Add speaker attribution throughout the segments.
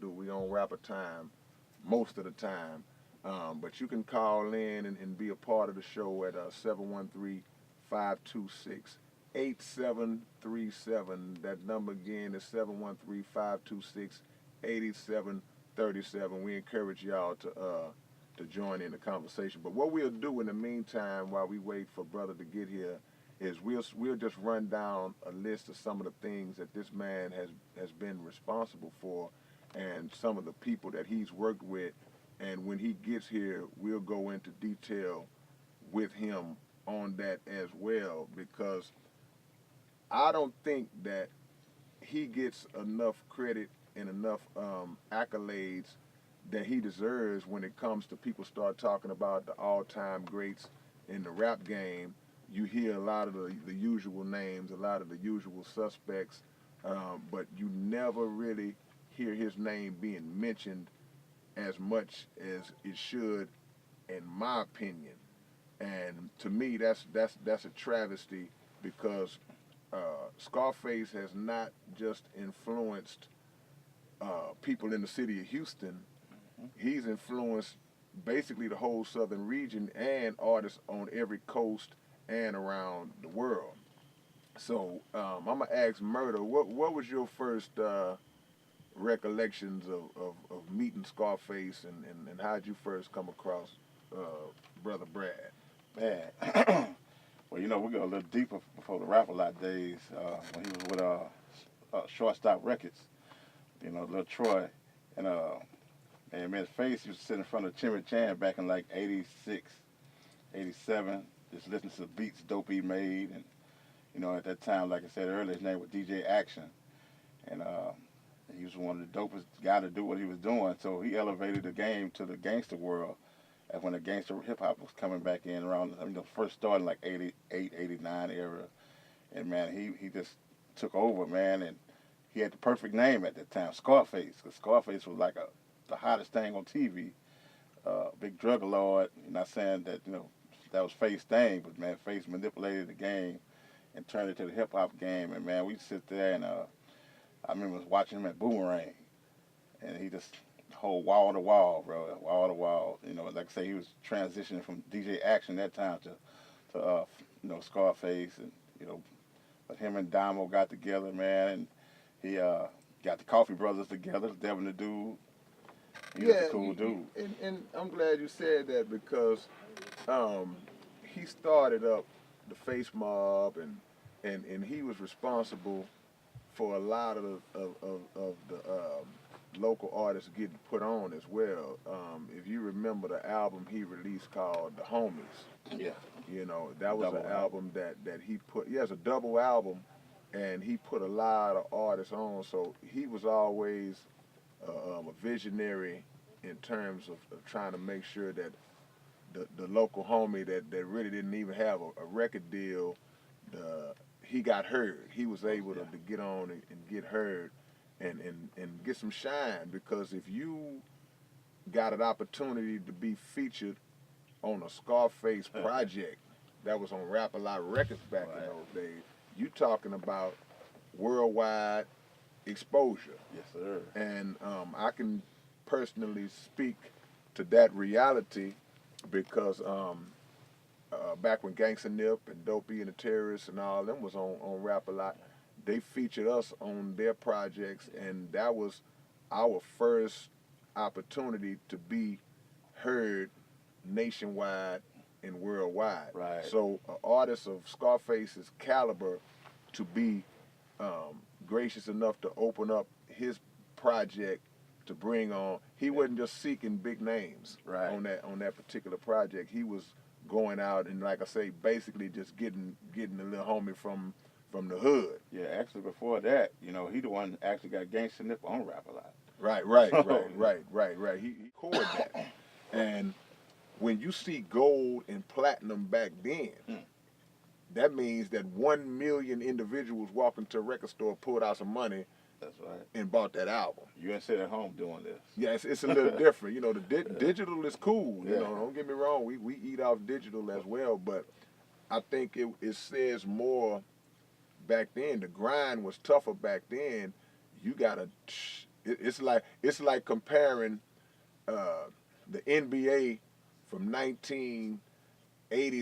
Speaker 1: do. We on rapper time most of the time. But you can call in and be a part of the show at 713-526-8737. That number again is 713-526-8737. We encourage y'all to join in the conversation. But what we'll do in the meantime, while we wait for brother to get here, is we'll just run down a list of some of the things that this man has been responsible for, and some of the people that he's worked with. And when he gets here, we'll go into detail with him on that as well, because I don't think that he gets enough credit and enough accolades that he deserves when it comes to people start talking about the all-time greats in the rap game. You hear a lot of the usual names, a lot of the usual suspects, but you never really hear his name being mentioned as much as it should, in my opinion. And to me, that's a travesty, because Scarface has not just influenced people in the city of Houston. He's influenced basically the whole southern region and artists on every coast and around the world. So I'm gonna ask Murder, what was your first recollections of meeting Scarface, and how'd you first come across Brother Brad?
Speaker 2: Man, well, you know, we go a little deeper before the Rap-A-Lot days, when he was with Shortstop Records, you know, Lil Troy. And man, his face used to sit in front of Chimmy Chan back in like 86, 87, just listening to the beats Dope he made. And, you know, at that time, like I said earlier, his name was DJ Action. And he was one of the dopest guy to do what he was doing. So he elevated the game to the gangster world. And when the gangster hip-hop was coming back in around, I mean, the first started like 88, 89 era. And, man, he just took over, man. And he had the perfect name at that time, Scarface. Because Scarface was like the hottest thing on TV. Big drug lord. I'm not saying that, you know, that was Face's thing, but, man, Face manipulated the game and turned it to the hip-hop game. And, man, we'd sit there, and I remember watching him at Boomerang. And he just, whole wall to wall, bro, wall to wall. You know, like I say, he was transitioning from DJ Action that time to you know, Scarface. And, you know, but him and Damo got together, man, and he got the Coffee Brothers together, Devin the Dude. He was a cool dude.
Speaker 1: And I'm glad you said that, because he started up the Face Mob, and he was responsible for a lot of the local artists getting put on as well. If you remember the album he released called The Homies.
Speaker 2: Yeah.
Speaker 1: You know, that was an album that he put, it's a double album, and he put a lot of artists on. So he was always a visionary in terms of trying to make sure that the local homie that really didn't even have a record deal, he got heard. He was able to get on and get heard and get some shine, because if you got an opportunity to be featured on a Scarface project that was on Rap-A-Lot Records back in those days, you talking about worldwide exposure.
Speaker 2: Yes, sir.
Speaker 1: And I can personally speak to that reality, because back when Gangsta Nip and Dopey and the Terrorists and all them was on Rap-A-Lot, they featured us on their projects, and that was our first opportunity to be heard nationwide and worldwide.
Speaker 2: Right.
Speaker 1: So an artist of Scarface's caliber to be gracious enough to open up his project to bring on, he wasn't just seeking big names on that particular project. He was going out and, like I say, basically just getting the little homie from the hood.
Speaker 2: Yeah, actually before that, you know, he the one that actually got Gangsta Nip on Rap-A-Lot.
Speaker 1: Right. He recorded that. And when you see gold and platinum back then, that means that 1 million individuals walking to a record store pulled out some money.
Speaker 2: That's right.
Speaker 1: And bought that album.
Speaker 2: You ain't sit at home doing this.
Speaker 1: Yeah, it's a little different. You know, the digital is cool. You know, don't get me wrong. We eat off digital as well, but I think it says more back then. The grind was tougher back then. You gotta, It's like comparing the NBA from 1980s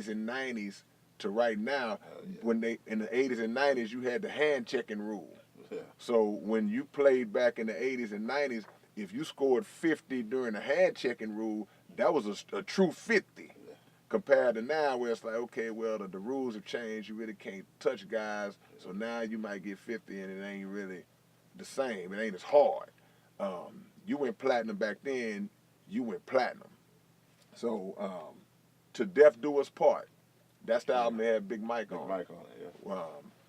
Speaker 1: and 90s to right now.
Speaker 2: Yeah.
Speaker 1: When they in the 80s and 90s, you had the hand checking rule.
Speaker 2: Yeah.
Speaker 1: So when you played back in the 80s and 90s, if you scored 50 during the hand checking rule, that was a true 50.
Speaker 2: Yeah.
Speaker 1: Compared to now, where it's like, okay, well, the rules have changed. You really can't touch guys. So now you might get 50, and it ain't really the same. It ain't as hard. You went platinum back then. You went platinum. So To Death Do Us Part. That's the album that had Big Mike on.
Speaker 2: Big Mike on it, yeah.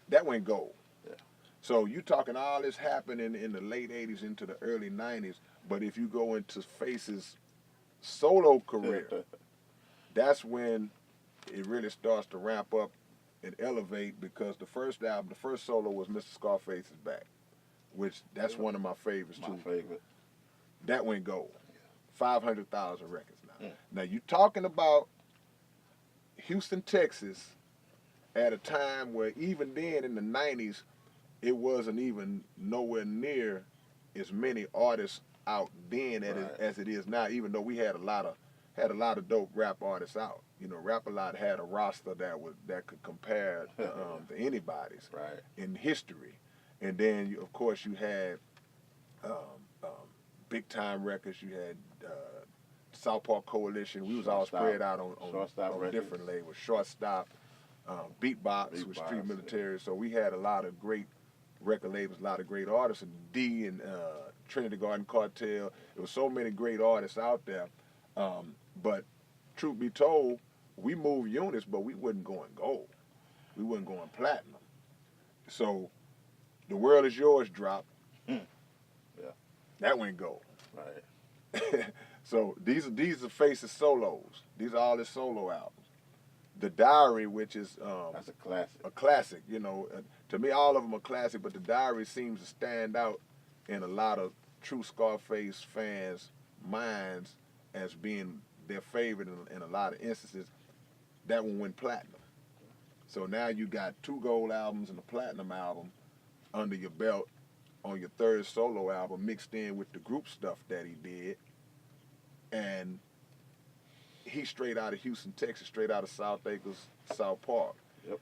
Speaker 1: That went gold.
Speaker 2: Yeah.
Speaker 1: So you talking all this happening in the late 80s into the early 90s, but if you go into Face's solo career, that's when it really starts to ramp up and elevate, because the first album, the first solo was Mr. Scarface is Back, which that's one of my favorites too.
Speaker 2: My favorite.
Speaker 1: That went gold. 500,000 records now.
Speaker 2: Yeah.
Speaker 1: Now you talking about Houston, Texas, at a time where even then in the 90s, it wasn't even nowhere near as many artists out then as it is now. Even though we had a lot of dope rap artists out. You know, Rap-A-Lot had a roster that could compare to anybody's in history. And then of course you had Big Time Records. You had South Park Coalition. We was all spread out on different labels. Shortstop, Beatbox with Street Military. So we had a lot of great record labels, a lot of great artists, and D and Trinity Garden Cartel. There was so many great artists out there. But truth be told, we moved units, but we wasn't going gold. We wasn't going platinum. So The World Is Yours dropped.
Speaker 2: Yeah.
Speaker 1: That went gold.
Speaker 2: Right.
Speaker 1: So these are Face's solos. These are all his solo albums. The Diary, which is
Speaker 2: that's a classic.
Speaker 1: A classic, you know. To me, all of them are classic, but The Diary seems to stand out in a lot of true Scarface fans' minds as being their favorite in a lot of instances. That one went platinum. So now you got 2 gold albums and a platinum album under your belt on your 3rd solo album, mixed in with the group stuff that he did. And he's straight out of Houston, Texas, straight out of South Acres, South Park.
Speaker 2: Yep.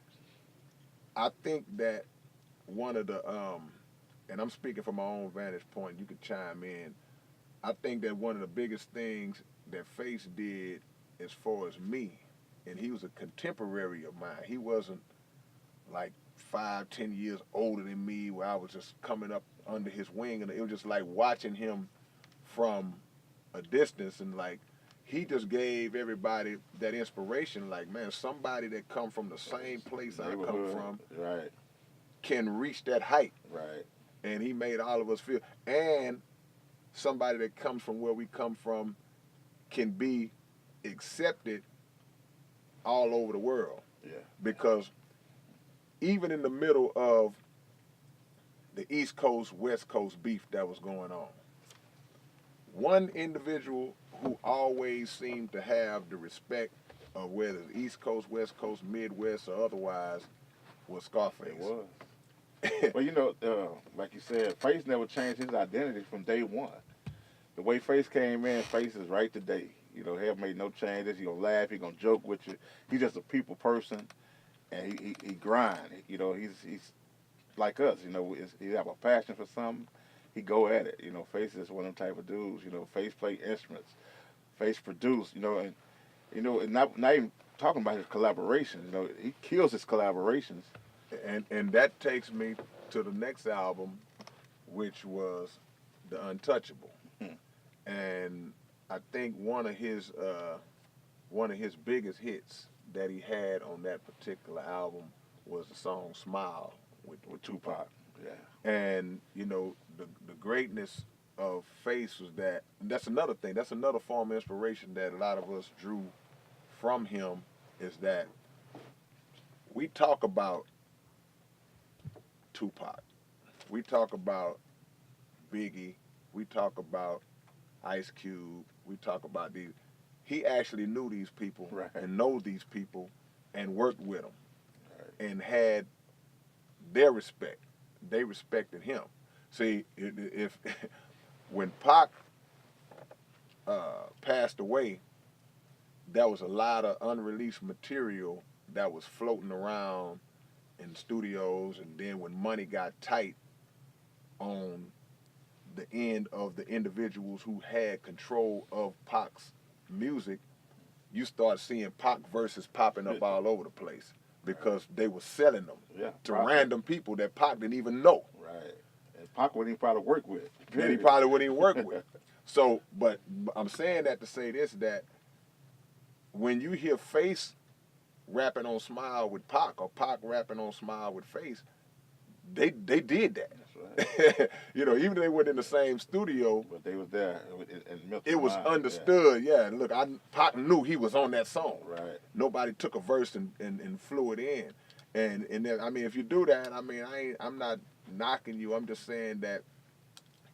Speaker 1: I think that one of the, and I'm speaking from my own vantage point, you can chime in, I think that one of the biggest things that Face did as far as me, and he was a contemporary of mine. He wasn't like 5-10 years older than me, where I was just coming up under his wing, and it was just like watching him from a distance, and like he just gave everybody that inspiration. Like, man, somebody that come from the same place I come from,
Speaker 2: right,
Speaker 1: can reach that height,
Speaker 2: right,
Speaker 1: and he made all of us feel. And somebody that comes from where we come from can be accepted all over the world.
Speaker 2: Yeah.
Speaker 1: Because even in the middle of the East Coast, West Coast beef that was going on, one individual who always seemed to have the respect of whether it's East Coast, West Coast, Midwest, or otherwise was Scarface.
Speaker 2: It was. Well, you know, like you said, Face never changed his identity from day one. The way Face came in, Face is right today. You know, he haven't made no changes. He gonna laugh. He gonna joke with you. He's just a people person, and he grind. You know, he's like us. You know, he have a passion for something. He go at it. You know, Face is one of them type of dudes. You know, Face play instruments. Face produce. You know, and not even talking about his collaborations. You know, he kills his collaborations.
Speaker 1: And that takes me to the next album, which was The Untouchable. And I think one of his biggest hits that he had on that particular album was the song Smile with Tupac.
Speaker 2: Yeah.
Speaker 1: And, you know, the greatness of Face was that's another thing. That's another form of inspiration that a lot of us drew from him, is that we talk about Tupac. We talk about Biggie. We talk about Ice Cube. We talk about these. He actually knew these people and knows these people and worked with them and had their respect. They respected him. See, if when Pac passed away, there was a lot of unreleased material that was floating around in studios, and then when money got tight on the end of the individuals who had control of Pac's music, you start seeing Pac verses popping up all over the place because they were selling them to random people that Pac didn't even know.
Speaker 2: Right. And Pac wouldn't even probably work with.
Speaker 1: That he probably wouldn't even work with. So, but I'm saying that to say this, that when you hear Face rapping on Smile with Pac, or Pac rapping on Smile with Face, they did that.
Speaker 2: That's right.
Speaker 1: You know, even though they weren't in the same studio,
Speaker 2: but they was there.
Speaker 1: It was understood. Yeah, look, Pac knew he was on that song.
Speaker 2: Right.
Speaker 1: Nobody took a verse and flew it in, and then, I mean, if you do that, I mean, I'm not knocking you. I'm just saying that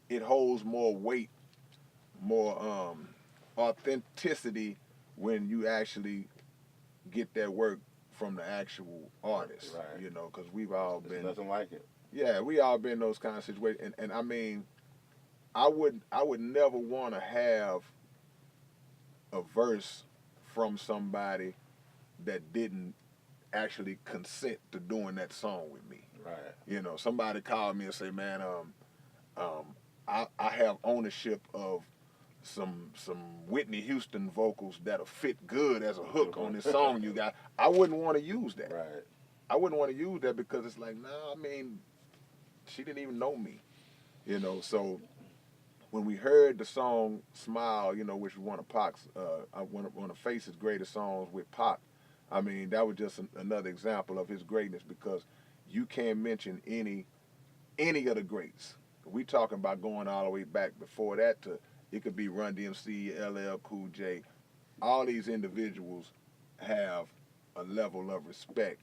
Speaker 1: it holds more weight, more authenticity when you actually get that work from the actual artist.
Speaker 2: Right.
Speaker 1: You know, because we've all been
Speaker 2: nothing like it.
Speaker 1: Yeah, we all been in those kind of situations, and I mean, I would never want to have a verse from somebody that didn't actually consent to doing that song with me.
Speaker 2: Right.
Speaker 1: You know, somebody called me and say, man, I have ownership of some Whitney Houston vocals that'll fit good as a hook on this song you got. I wouldn't want to use that.
Speaker 2: Right.
Speaker 1: I wouldn't want to use that because it's like, nah, I mean, she didn't even know me. You know, so when we heard the song Smile, you know, which was one of Pac's, one of Face's greatest songs with Pac, I mean, that was just another example of his greatness, because you can't mention any of the greats. We talking about going all the way back before that to, it could be Run DMC, LL Cool J. All these individuals have a level of respect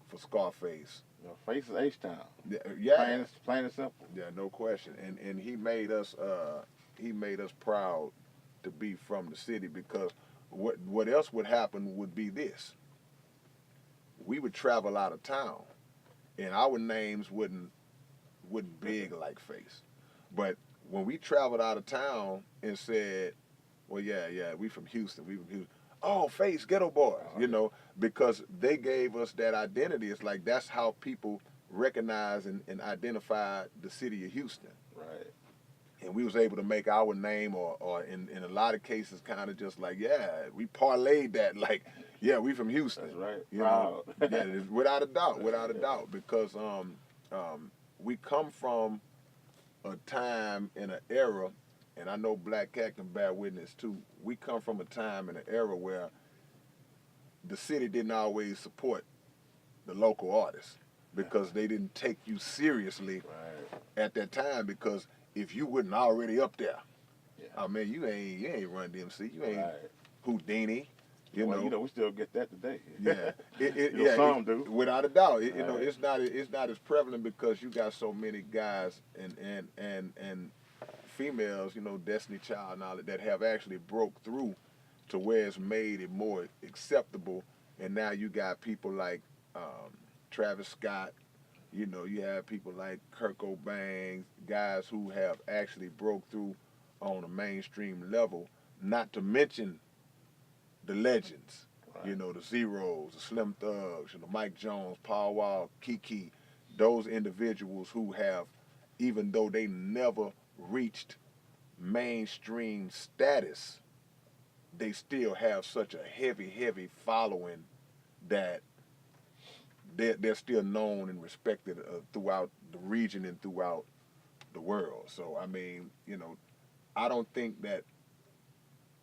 Speaker 1: for Scarface.
Speaker 2: You know, Face is H-Town.
Speaker 1: Yeah.
Speaker 2: Plain and simple.
Speaker 1: Yeah, no question. And he made us proud to be from the city, because what else would happen would be this. We would travel out of town and our names wouldn't big like Face. But when we traveled out of town and said, well, yeah, we from Houston. Oh, Face, Geto Boys, you know, because they gave us that identity. It's like that's how people recognize and identify the city of Houston.
Speaker 2: Right.
Speaker 1: And we was able to make our name, or in a lot of cases, kind of just like, yeah, we parlayed that, like, yeah, we from Houston.
Speaker 2: That's right.
Speaker 1: You know, yeah, without a doubt, because we come from a time and an era, and I know Black Cat can bear witness too. We come from a time and an era where the city didn't always support the local artists because they didn't take you seriously at that time, because if you wasn't already up there, I mean, you ain't Run DMC, you ain't Houdini. You know,
Speaker 2: we still get that today.
Speaker 1: Yeah,
Speaker 2: some do.
Speaker 1: Without a doubt. You know, it's not as prevalent because you got so many guys and females, you know, Destiny Child and all that have actually broke through to where it's made it more acceptable. And now you got people like Travis Scott. You know, you have people like Kurt Cobain, guys who have actually broke through on a mainstream level. Not to mention the legends, you know, the Zeros, the Slim Thugs, you know, Mike Jones, Paul Wall, Kiki, those individuals who have, even though they never reached mainstream status, they still have such a heavy following that they're still known and respected throughout the region and throughout the world. So, I mean, you know, I don't think that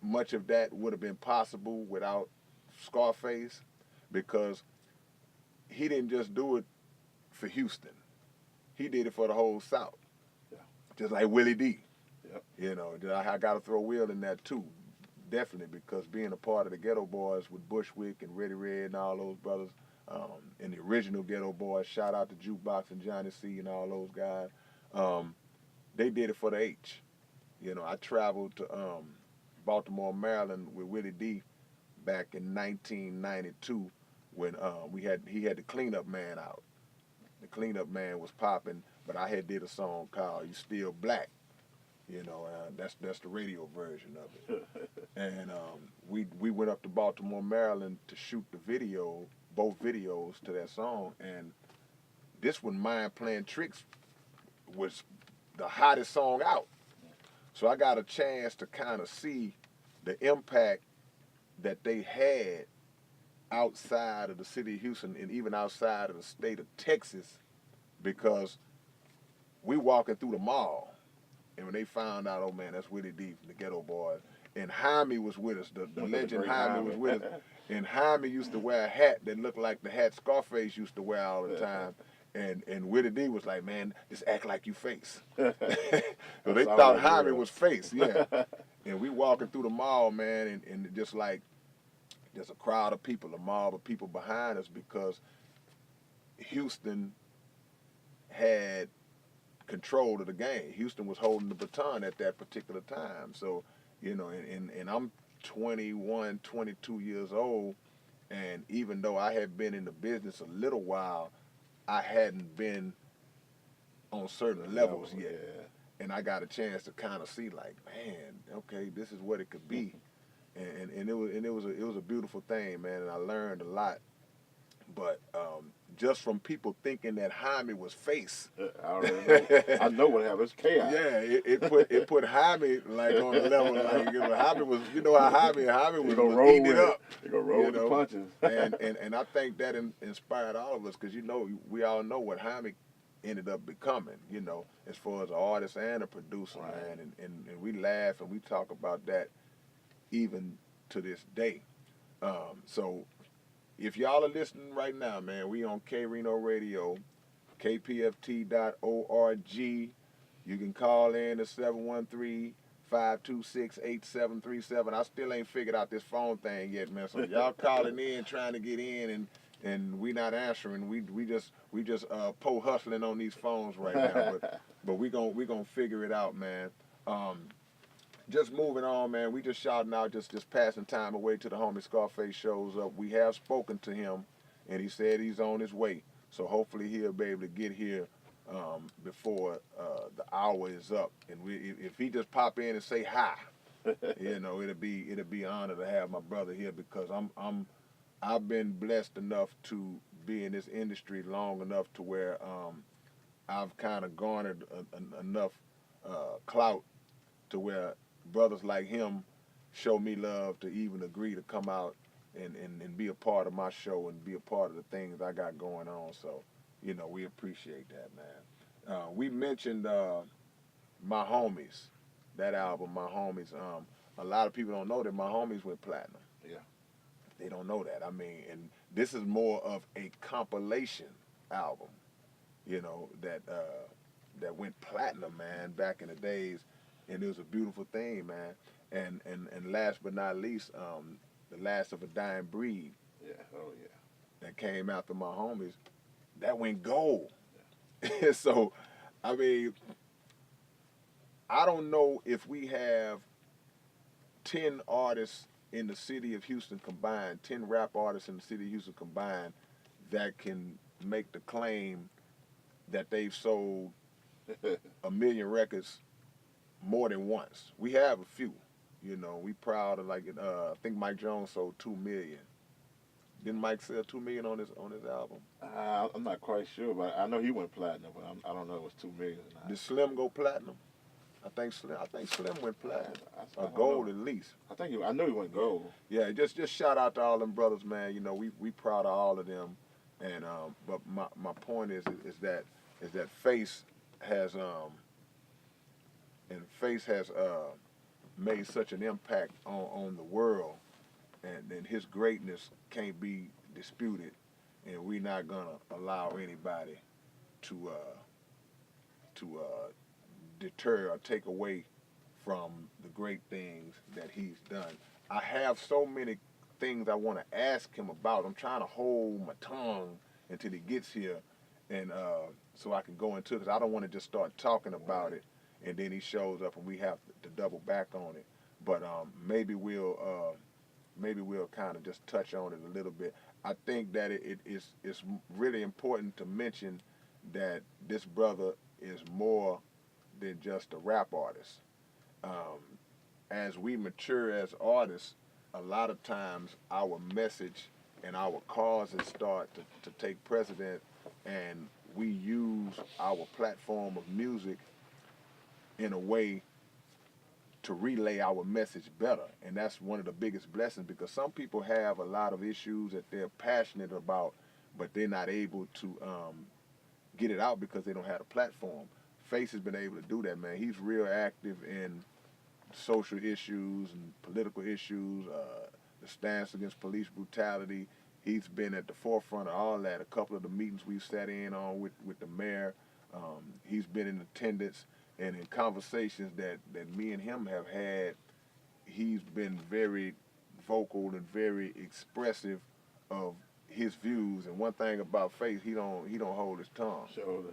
Speaker 1: much of that would have been possible without Scarface, because he didn't just do it for Houston. He did it for the whole South.
Speaker 2: Yeah.
Speaker 1: Just like Willie D.
Speaker 2: Yep.
Speaker 1: You know, I got to throw Will in that too, definitely, because being a part of the Geto Boys with Bushwick and Reddy Red and all those brothers, and the original Geto Boys, shout out to Jukebox and Johnny C and all those guys, they did it for the H. You know, I traveled to Baltimore, Maryland with Willie D back in 1992 when he had the Cleanup Man out. The Cleanup Man was popping, but I had did a song called "You Still Black," You know, that's the radio version of it. And we went up to Baltimore, Maryland to shoot the video, both videos to that song. And this one, Mind Playing Tricks, was the hottest song out. So I got a chance to kind of see the impact that they had outside of the city of Houston and even outside of the state of Texas, because we walking through the mall, and when they found out, oh man, that's Willie D from the Geto Boys, and Jaime was with us, the legend Jaime was with us, and Jaime used to wear a hat that looked like the hat Scarface used to wear all the time. And Willie D was like, man, just act like you Face. So they thought Jaime was Face, yeah. And we walking through the mall, man, and just like, there's a crowd of people, a mob of people behind us, because Houston had control of the game. Houston was holding the baton at that particular time. So, you know, and I'm 21, 22 years old, and even though I had been in the business a little while, I hadn't been on certain levels yet.
Speaker 2: Yeah.
Speaker 1: And I got a chance to kind of see, like, man, okay, this is what it could be. And it was a beautiful thing, man, and I learned a lot. But just from people thinking that Jaime was Face,
Speaker 2: I already know. I know what happened. It's chaos.
Speaker 1: yeah, it put Jaime like on the level, like, you know, Jaime was, you know how Jaime was eating it up.
Speaker 2: He gonna roll with the punches.
Speaker 1: and I think that inspired all of us, because, you know, we all know what Jaime ended up becoming, you know, as far as an artist and a producer,
Speaker 2: Right.
Speaker 1: man, and we laugh and we talk about that even to this day. So if y'all are listening right now, man, we on K-Rino Radio, kpft.org. You can call in at 713-526-8737. I still ain't figured out this phone thing yet, man. So y'all calling in, trying to get in, and we not answering. We just po hustling on these phones right now. But we gonna figure it out, man. Just moving on, man. We just shouting out, just passing time away to the homie Scarface shows up. We have spoken to him, and he said he's on his way. So hopefully he'll be able to get here before the hour is up. And if he just pop in and say hi, you know, it'll be an honor to have my brother here, because I've been blessed enough to be in this industry long enough to where I've kind of garnered enough clout to where brothers like him show me love to even agree to come out and be a part of my show and be a part of the things I got going on. So, you know, we appreciate that, man. We mentioned My Homies, that album, My Homies. A lot of people don't know that My Homies went platinum.
Speaker 2: Yeah.
Speaker 1: They don't know that. I mean, and this is more of a compilation album, you know, that went platinum, man, back in the days. And it was a beautiful thing, man. And last but not least, The Last of a Dying Breed.
Speaker 2: Yeah. Oh yeah.
Speaker 1: That came after My Homies, that went gold. Yeah. So, I mean, I don't know if we have 10 artists in the city of Houston combined, 10 rap artists in the city of Houston combined, that can make the claim that they've sold 1 million records more than once. We have a few, you know. We proud of, like, I think Mike Jones sold 2 million. Didn't Mike sell 2 million on his album?
Speaker 2: I'm not quite sure, but I know he went platinum, but I don't know if it was 2 million or not.
Speaker 1: Did Slim go platinum? I think Slim went platinum,
Speaker 2: I
Speaker 1: or gold at least.
Speaker 2: I know he went gold.
Speaker 1: Yeah, just shout out to all them brothers, man. You know, we proud of all of them, and but my point is that Face has made such an impact on the world, and his greatness can't be disputed, and we're not gonna allow anybody to deter or take away from the great things that he's done. I have so many things I want to ask him about. I'm trying to hold my tongue until he gets here, and so I can go into it, because I don't want to just start talking about it and then he shows up and we have to double back on it. But maybe we'll kind of just touch on it a little bit. I think that it's really important to mention that this brother is more than just a rap artist. as we mature as artists, a lot of times our message and our causes start to take precedent, and we use our platform of music in a way to relay our message better. And that's one of the biggest blessings, because some people have a lot of issues that they're passionate about, but they're not able to get it out because they don't have a platform. Face has been able to do that, man. He's real active in social issues and political issues, the stance against police brutality. He's been at the forefront of all that. A couple of the meetings we've sat in on with the mayor, he's been in attendance, and in conversations that me and him have had, he's been very vocal and very expressive of his views. And one thing about Faith, he don't hold his tongue.
Speaker 2: Sure.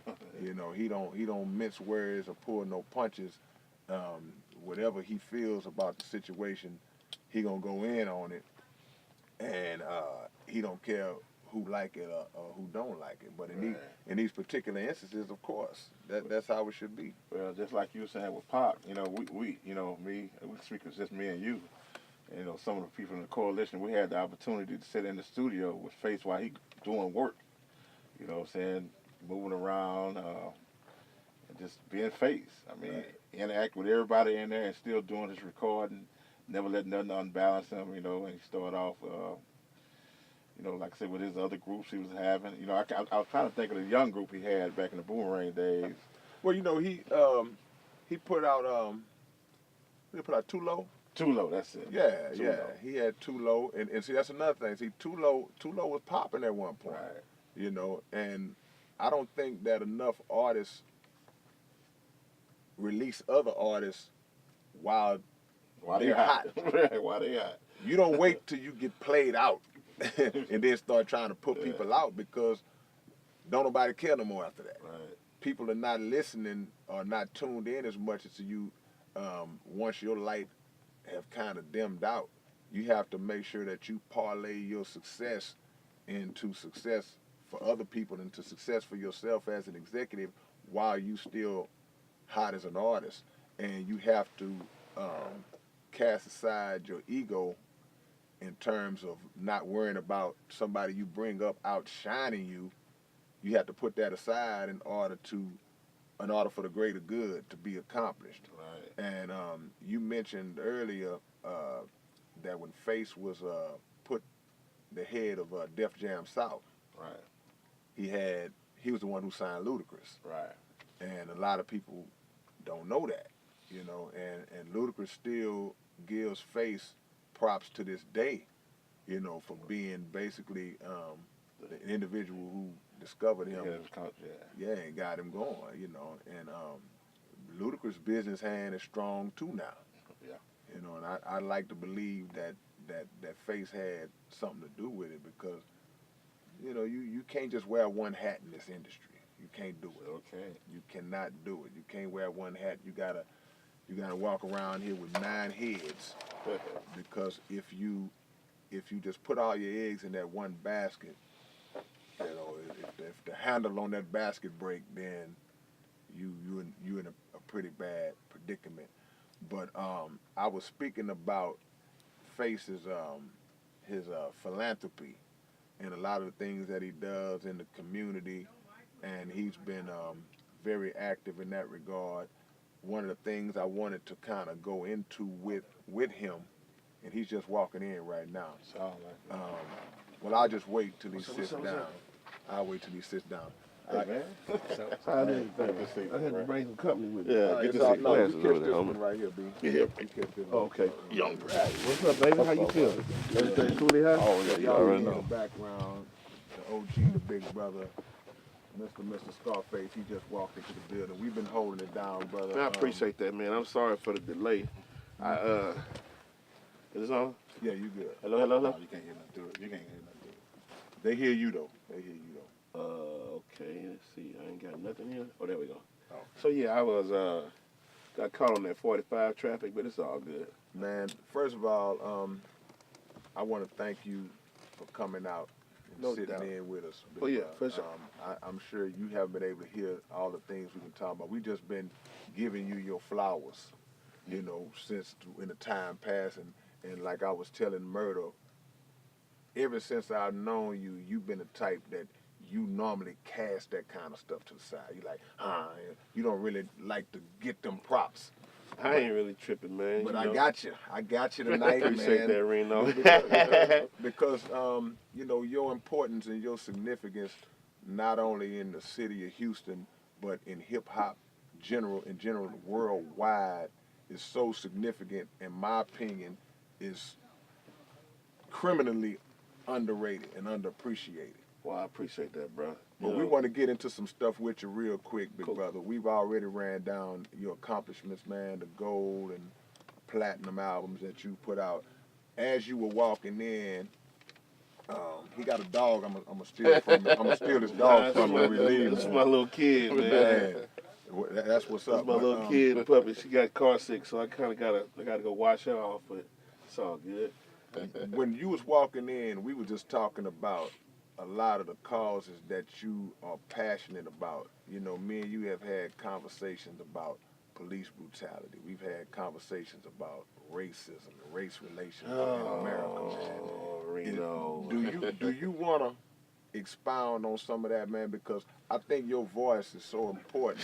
Speaker 1: You know, he don't mince words or pull no punches. Whatever he feels about the situation, he gonna go in on it, and he don't care who like it or who don't like it. But in these particular instances, of course, that's how it should be.
Speaker 2: Well, just like you were saying with Pop, you know, we you know, we speak of just me and you. You know, some of the people in the coalition, we had the opportunity to sit in the studio with Face while he doing work. You know what I'm saying? Moving around, and just being Face. I mean, interact with everybody in there and still doing his recording, never let nothing unbalance him, you know, and he started off, you know, like I said, with his other groups he was having. You know, I was trying to think of the young group he had back in the Boomerang days.
Speaker 1: Well, you know, he put out Too Low.
Speaker 2: Too Low, that's it.
Speaker 1: Yeah,
Speaker 2: Too
Speaker 1: yeah.
Speaker 2: Low.
Speaker 1: He had Too Low, and see, that's another thing. See, Too Low was popping at one point.
Speaker 2: Right.
Speaker 1: You know, and I don't think that enough artists release other artists while
Speaker 2: they
Speaker 1: hot.
Speaker 2: Right, while they hot.
Speaker 1: You don't wait till you get played out and then start trying to put people out, because don't nobody care no more after that.
Speaker 2: Right.
Speaker 1: People are not listening or not tuned in as much as you. Once your light have kind of dimmed out, you have to make sure that you parlay your success into success for other people and to success for yourself as an executive while you still hot as an artist. And you have to cast aside your ego in terms of not worrying about somebody you bring up outshining you. You have to put that aside in order for the greater good to be accomplished.
Speaker 2: Right.
Speaker 1: And you mentioned earlier that when Face was put the head of Def Jam South,
Speaker 2: Right.
Speaker 1: he was the one who signed Ludacris.
Speaker 2: Right.
Speaker 1: And a lot of people don't know that, you know, and Ludacris still gives Face props to this day, you know, for being basically the individual who discovered him. And got him going, you know. And Ludacris' business hand is strong too now.
Speaker 2: Yeah.
Speaker 1: You know, and I like to believe that Face had something to do with it, because, you know, you can't just wear one hat in this industry. You can't do it.
Speaker 2: Okay.
Speaker 1: You cannot do it. You can't wear one hat. You gotta walk around here with 9 heads, because if you just put all your eggs in that one basket, you know, if the handle on that basket break, then you in a pretty bad predicament. But I was speaking about Face's his philanthropy and a lot of the things that he does in the community, and he's been very active in that regard. One of the things I wanted to kind of go into with him, and he's just walking in right now. Well, I'll just wait till he sits down. I'll wait till he sits down.
Speaker 2: Hey, man.
Speaker 3: I had to bring some company with me.
Speaker 2: Yeah, good to see you.
Speaker 1: No, you catch this one right here, B.
Speaker 2: Yeah.
Speaker 1: You catch this one.
Speaker 3: Okay.
Speaker 2: Young
Speaker 3: What's up, baby? How you feeling? Everything truly high?
Speaker 2: Oh, yeah, you
Speaker 1: Y'all
Speaker 2: already
Speaker 1: in the
Speaker 2: know.
Speaker 1: background, the OG, the big brother, Mr. Scarface, he just walked into the building. We've been holding it down, brother.
Speaker 3: Man, I appreciate that, man. I'm sorry for the delay. Is this on?
Speaker 1: Yeah, you good.
Speaker 3: Hello, hello, hello?
Speaker 2: No, you can't hear nothing through it. You can't hear nothing through it.
Speaker 1: They hear you, though. They hear you, though.
Speaker 3: Okay, let's see. I ain't got nothing here. Oh, there we go.
Speaker 1: Oh.
Speaker 3: So, yeah, I was, got caught on that 45 traffic, but it's all good.
Speaker 1: Man, first of all, I want to thank you for coming out and
Speaker 3: No
Speaker 1: sitting
Speaker 3: doubt.
Speaker 1: in with us.
Speaker 3: Oh, yeah, for sure.
Speaker 1: I'm sure you haven't been able to hear all the things we've been talking about. We've just been giving you your flowers you know, since in the time past. And like I was telling Murder, ever since I've known you, you've been the type that you normally cast that kind of stuff to the side. You like, you don't really like to get them props.
Speaker 3: I ain't really tripping, man.
Speaker 1: But
Speaker 3: you
Speaker 1: I
Speaker 3: know.
Speaker 1: got you. I got you tonight,
Speaker 3: Appreciate
Speaker 1: man.
Speaker 3: that, Reno.
Speaker 1: because you know, your importance and your significance, not only in the city of Houston, but in hip hop in general, worldwide, is so significant. In my opinion, is criminally underrated and underappreciated.
Speaker 3: Well, I appreciate that, bro.
Speaker 1: But we want to get into some stuff with you real quick, big
Speaker 3: Cool.
Speaker 1: brother. We've already ran down your accomplishments, man, the gold and platinum albums that you put out. As you were walking in, he got a dog. I'm gonna steal from him. I'm gonna steal this dog from him.
Speaker 3: This is my little kid, man.
Speaker 1: That's what's
Speaker 3: That's
Speaker 1: up.
Speaker 3: my little kid puppy. She got car sick, so I kind of gotta go wash her off, but it's all good.
Speaker 1: When you was walking in, we were just talking about a lot of the causes that you are passionate about. You know, me and you have had conversations about police brutality. We've had conversations about racism, race relations in America, man.
Speaker 3: Oh, Reno.
Speaker 1: Do you want to expound on some of that, man? Because I think your voice is so important.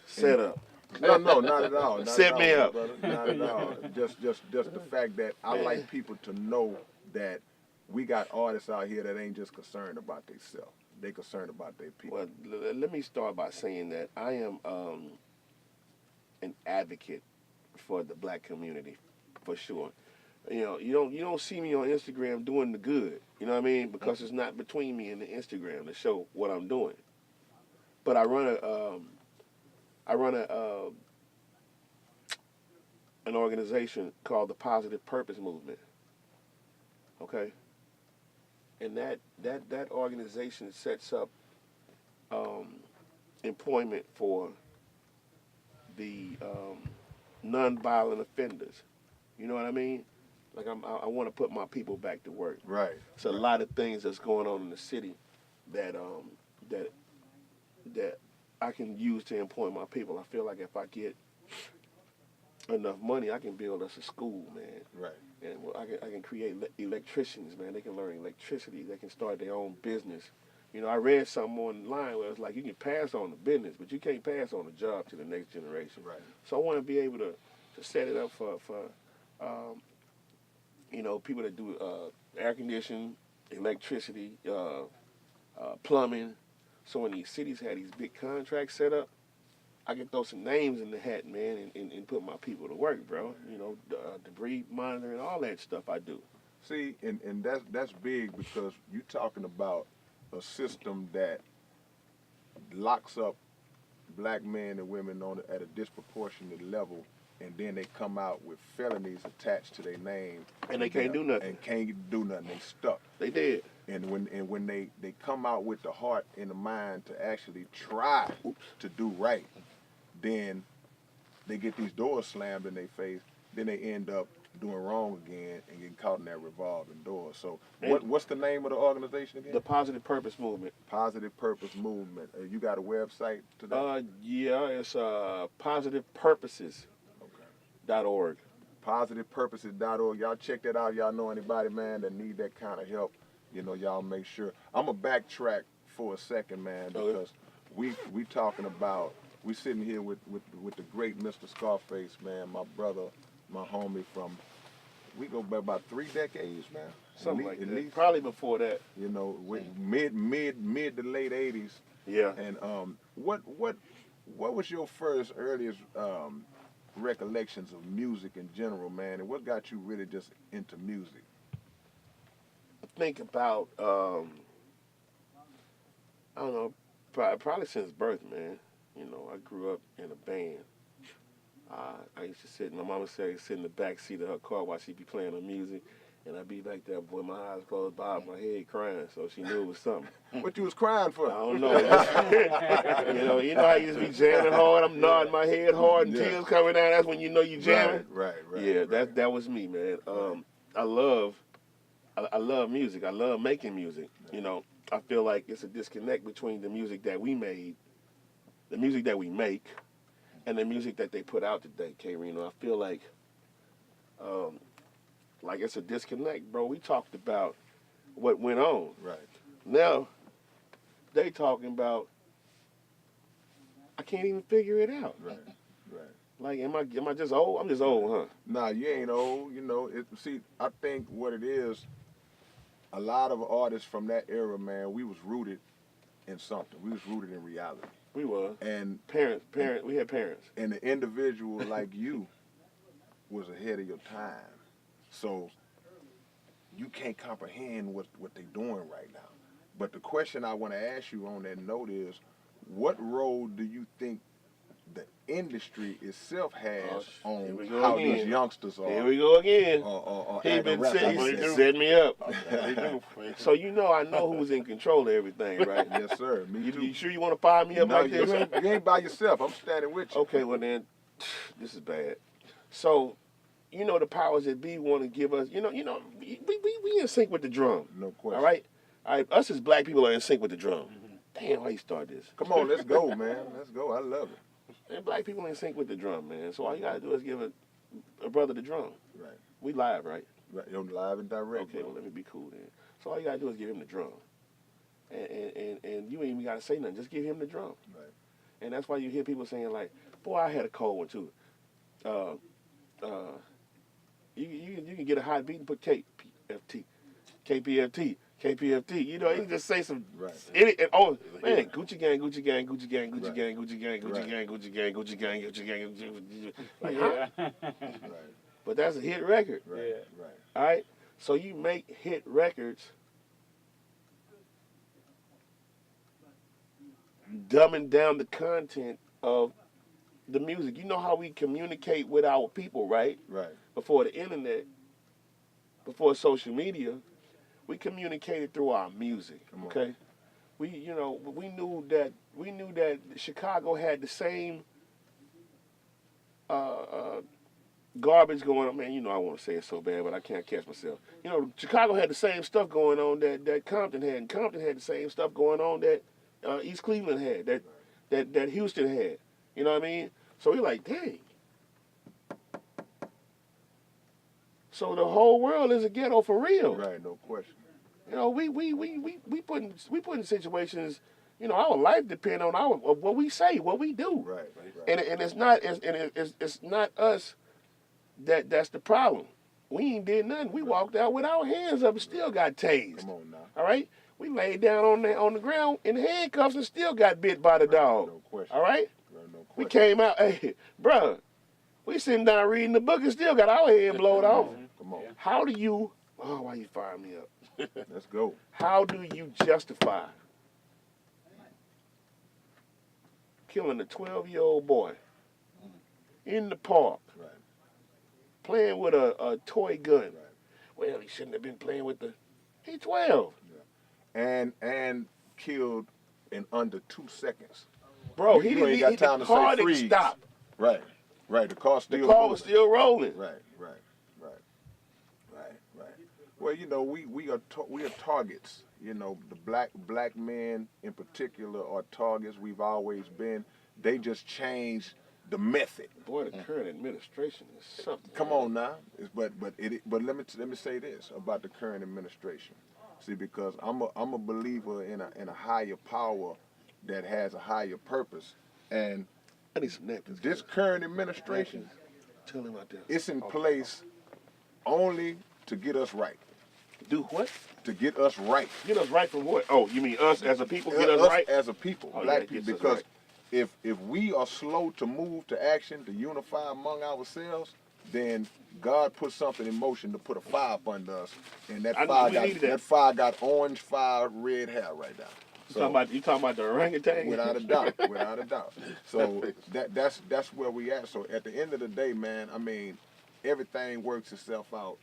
Speaker 3: Set up.
Speaker 1: No, not at all. Not
Speaker 3: Set
Speaker 1: at
Speaker 3: me
Speaker 1: all,
Speaker 3: up.
Speaker 1: brother. Not at all. Just the fact that I like people to know that we got artists out here that ain't just concerned about themselves. They concerned about their people.
Speaker 3: Well, let me start by saying that I am an advocate for the black community, for sure. You know, you don't see me on Instagram doing the good. You know what I mean? Because it's not between me and the Instagram to show what I'm doing. But I run an organization called the Positive Purpose Movement. Okay. And that organization sets up employment for the non-violent offenders. You know what I mean? Like I want to put my people back to work.
Speaker 1: Right.
Speaker 3: It's a lot of things that's going on in the city that that I can use to employ my people. I feel like if I get enough money, I can build us a school, man.
Speaker 1: Right.
Speaker 3: And I can create electricians, man. They can learn electricity. They can start their own business. You know, I read something online where it's like you can pass on the business, but you can't pass on the job to the next generation.
Speaker 1: Right.
Speaker 3: So I want to be able to set it up for you know, people that do air conditioning, electricity, plumbing. So when these cities had these big contracts set up, I can throw some names in the hat, man, and put my people to work, bro. You know, debris monitoring, all that stuff I do.
Speaker 1: See, and that's big because you're talking about a system that locks up black men and women at a disproportionate level, and then they come out with felonies attached to their name,
Speaker 3: And they can't do nothing.
Speaker 1: And can't do nothing. They stuck.
Speaker 3: They did.
Speaker 1: And when they come out with the heart and the mind to actually try to do right, then they get these doors slammed in their face. Then they end up doing wrong again and getting caught in that revolving door. So what's the name of the organization again?
Speaker 3: The Positive Purpose Movement.
Speaker 1: Positive Purpose Movement. You got a website to that?
Speaker 3: Yeah, it's positivepurposes.org.
Speaker 1: Positivepurposes.org. Y'all check that out. Y'all know anybody, man, that need that kind of help. You know, y'all make sure. I'm going to backtrack for a second, man, because we talking about, we sitting here with the great Mr. Scarface, man, my brother, my homie from, we go back about 3 decades, man.
Speaker 3: Something like
Speaker 1: at
Speaker 3: that.
Speaker 1: least,
Speaker 3: Probably before that.
Speaker 1: you know, mid to late 80s.
Speaker 3: Yeah.
Speaker 1: And what was your earliest recollections of music in general, man, and what got you really just into music?
Speaker 3: Think about, I don't know, probably since birth, man. You know, I grew up in a band. I used to my mama said, sit in the back seat of her car while she'd be playing her music, and I'd be back there with my eyes closed, bob my head crying, so she knew it was something.
Speaker 1: What you was crying for?
Speaker 3: I don't know. you know how you just be jamming hard, I'm nodding my head hard, and tears coming down. That's when you know you jamming.
Speaker 1: Right.
Speaker 3: Yeah,
Speaker 1: right.
Speaker 3: that was me, man. I love music. I love making music. You know, I feel like it's a disconnect between the music that we made, the music that we make, and the music that they put out today, K-Rino. I feel like it's a disconnect, bro. We talked about what went on.
Speaker 1: Right.
Speaker 3: Now they talking about I can't even figure it out.
Speaker 1: Right. Right.
Speaker 3: Like, am I just old? I'm just old, huh?
Speaker 1: Nah, you ain't old. See, I think what it is, a lot of artists from that era, man, we was rooted in something. We was rooted in reality.
Speaker 3: We was.
Speaker 1: And
Speaker 3: Parents, we had parents.
Speaker 1: And the individual like you was ahead of your time. So you can't comprehend what they doing right now. But the question I want to ask you on that note is, what role do you think the industry itself has on how
Speaker 3: again.
Speaker 1: these youngsters are?
Speaker 3: Here we go again. He
Speaker 1: acting
Speaker 3: been
Speaker 1: rappers?
Speaker 3: setting me up. So I know who's in control of everything, right?
Speaker 1: Yes, sir. Me too.
Speaker 3: You sure you want to fire me up
Speaker 1: No,
Speaker 3: like this?
Speaker 1: you ain't by yourself. I'm standing with you.
Speaker 3: Okay, well then, this is bad. So, the powers that be want to give us, we in sync with the drum.
Speaker 1: No question.
Speaker 3: All right? Us as black people are in sync with the drum. Damn, how you start this?
Speaker 1: Come on, let's go, man. Let's go. I love it.
Speaker 3: And black people in sync with the drum, man. So all you gotta do is give a brother the drum.
Speaker 1: Right.
Speaker 3: We live, right?
Speaker 1: Right. You're live and direct.
Speaker 3: Okay,
Speaker 1: bro.
Speaker 3: well let me be cool then. So all you gotta do is give him the drum. And you ain't even gotta say nothing. Just give him the drum.
Speaker 1: Right.
Speaker 3: And that's why you hear people saying like, boy, I had a cold one too. You can get a hot beat and put KPFT, KPFT, KPFT. You just say some.
Speaker 1: Right.
Speaker 3: Man, Gucci gang, Gucci gang, Gucci gang, Gucci
Speaker 1: Right.
Speaker 3: gang, Gucci gang, Gucci
Speaker 1: Right.
Speaker 3: gang, Gucci gang, Gucci gang, Gucci gang, Gucci gang. Like,
Speaker 4: Yeah.
Speaker 1: Right.
Speaker 3: But that's a hit record.
Speaker 1: Right.
Speaker 4: Yeah.
Speaker 1: Right.
Speaker 3: All right. So you make hit records, dumbing down the content of the music. You know how we communicate with our people, right?
Speaker 1: Right.
Speaker 3: Before the internet, before social media, we communicated through our music.
Speaker 1: Come on.
Speaker 3: Okay, we knew that Chicago had the same garbage going on. Man, I want to say it so bad, but I can't catch myself. Chicago had the same stuff going on that Compton had, and Compton had the same stuff going on that East Cleveland had, that Houston had. You know what I mean? So we're like, dang. So the whole world is a ghetto for real.
Speaker 1: Right. No question.
Speaker 3: We put in situations. Our life depend on what we say, what we do.
Speaker 1: Right.
Speaker 3: And it's not us that's the problem. We ain't did nothing. We walked out with our hands up and still got tased.
Speaker 1: Come on now.
Speaker 3: All right. We laid down on the ground in handcuffs and still got bit by the dog.
Speaker 1: No question.
Speaker 3: All right.
Speaker 1: Right, no question.
Speaker 3: We came out, hey, bruh, we sitting down reading the book and still got our head blowed off.
Speaker 1: Come on.
Speaker 3: How do you, why you firing me up?
Speaker 1: Let's go.
Speaker 3: How do you justify killing a 12-year-old boy in the park,
Speaker 1: Right.
Speaker 3: playing with a toy gun?
Speaker 1: Right.
Speaker 3: Well, he shouldn't have been playing with he 12.
Speaker 1: And killed in under 2 seconds.
Speaker 3: Bro,
Speaker 1: You ain't got time
Speaker 3: the
Speaker 1: to
Speaker 3: car
Speaker 1: say
Speaker 3: didn't
Speaker 1: freeze.
Speaker 3: stop.
Speaker 1: Right. Right. The car
Speaker 3: The
Speaker 1: still.
Speaker 3: car was
Speaker 1: moving.
Speaker 3: still rolling.
Speaker 1: Right. Well, we are targets. The black men in particular are targets. We've always been. They just changed the method.
Speaker 3: Boy, the current administration is something.
Speaker 1: Come on now. But let me say this about the current administration. See, because I'm a believer in a higher power that has a higher purpose, and
Speaker 3: I need some napkins.
Speaker 1: this current administration,
Speaker 3: Tell him out there.
Speaker 1: it's in place only to get us right.
Speaker 3: Do what?
Speaker 1: To get us right.
Speaker 3: Get us right from what? Oh, you mean us as a people get us right?
Speaker 1: As a people,
Speaker 3: Oh,
Speaker 1: black
Speaker 3: yeah,
Speaker 1: people.
Speaker 3: gets us
Speaker 1: Because
Speaker 3: right.
Speaker 1: if we are slow to move to action, to unify among ourselves, then God put something in motion to put a fire up under us, and that
Speaker 3: I
Speaker 1: fire
Speaker 3: knew we needed that.
Speaker 1: fire got orange fire, red hair right now.
Speaker 3: You talking about the orangutan?
Speaker 1: Without a doubt. So that's where we at. So at the end of the day, man, I mean, everything works itself out